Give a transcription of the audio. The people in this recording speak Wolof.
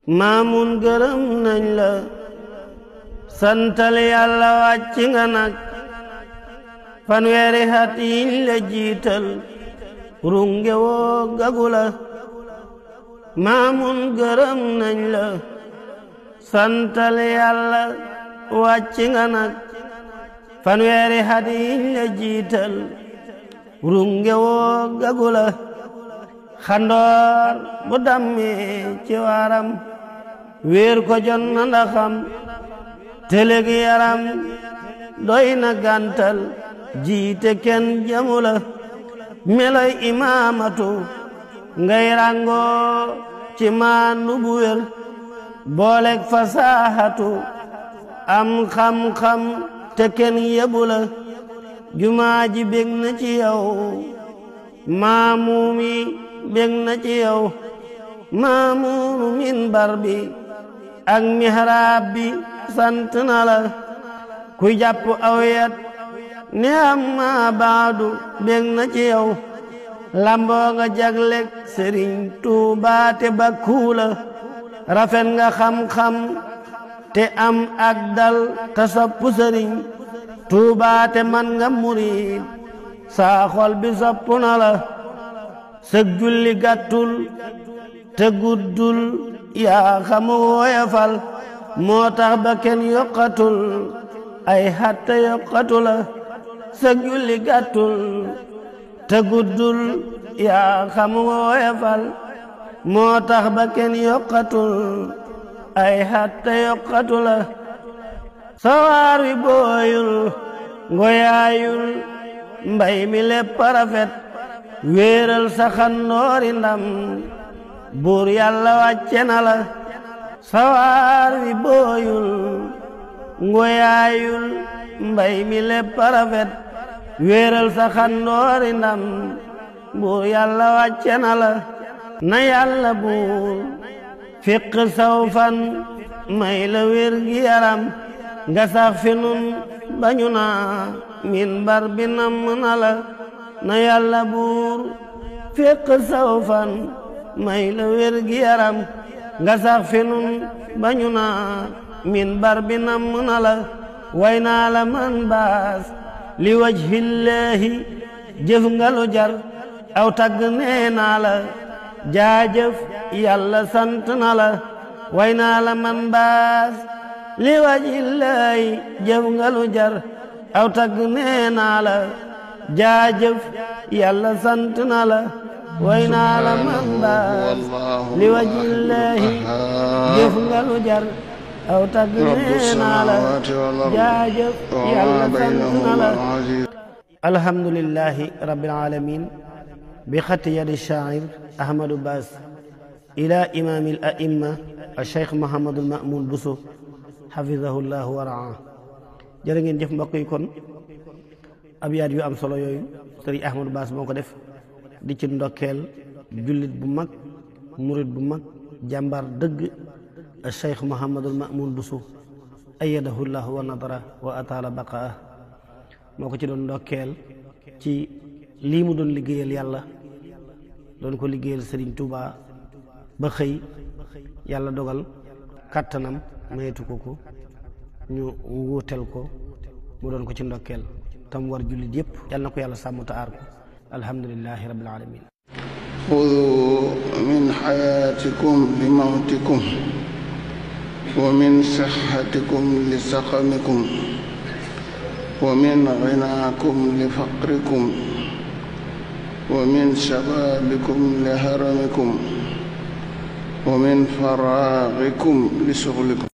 maamun gërëm nañ la santal yàlla wàcc nga nag fanweeri at yiñ la jiital runge woo gagu la maamun gërëm nañ la santal yàlla wàcc nga nag fanweeri at yiñ la jiital runge woo gagu la xandoor bu dammee ci waram wéer ko jon na ndaxam teleg yaram doy na gàntal jiite kenn jamu la meloy imaamatu ngay rangoo ci maandu bu wér booleeg fasaahatu am xam-xam te kenn yebu la jumaa ji bég na ci yow maamuumi bég na ci yow maamuunu minbar bi ak mihraab bi sant na la kuy jàpp aw yat ne amma baadu bég na ci yow lamboo nga jaglek Sëriñ Tuubaa te bakkuula rafet nga xam-xam te am ak dal te soppu Sëriñ Tuubaa te man nga murid saa xol bi soppu na la sëg julli gàttul te guddul yaa xamu woyafal moo tax ba kenn yokkatul ay hatta yokkatu la sëg julli gàttul te guddul yaa xamu woyafal moo tax ba kenn yokkatul ay hatta yokkatu la sawaar wi booyul ngoyaayul mbay mi lépp rafet wéeral sa xandoori ndam buur yàlla wàcce na la sawaar wi booyul ngoyaayul mbay mi lépp rafet wéeral sa xandoori ndam buur yàlla wàcce na la na yàlla buur fiq saw fan may la wér gi yaram nga sax fi nun bañu naa minbar bi namm na la na yàlla buur fiq saw fan may la wér gi yaram nga sax fi nun bañu naa minbar bi namm na la way naa la man baas li wajhillaahi jëf nga lu jar aw tagg nee naa la jaajëf yàlla sant na la way naa la man baas li wajhillaahi jëf nga lu jar aw tagg nee naa la jaajëf yàlla sant na la way naa la man baas li wajhillaahi jëf nga lu jar aw tagg nee naa la jaajëf yàlla sant na la alhamdulillahi rabbil alamin bi xatti yadi shaa'ir ahmadou baas ila imaamil a'imma al-cheikh Mouhamadul Mamoun Bousso hafizahullahu wa raa jërë ngeen jëf mbokk yi kon abyaat yu am solo yooyu sëriñ ahmadou baas moo ko def di ci ndokkeel jullit bu mag murid bu mag jàmbaar dëgg al-cheikh Mouhamadul Mamoun Bousso ayyadahullahu wa nadara wa ataala baqaa moo ko ci doon ndokkeel ci lii mu doon liggéeyal yàlla doon ko liggéeyal Sëriñ Tuubaa ba xëy yàlla dogal kàttanam mayetu ko ñu wuutel ko mu doon ko ci ndokkeel tam war jullit yépp yàlla na ko yàlla sàmm te aar ko alhamdulillahi rabbil alamin xudu min xayaatikum li mawtikum wa min sixatikum li saqamikum wa min ginaakum li faqrikum wa min shababikum li haramikum wa min faraagikum li suxlikum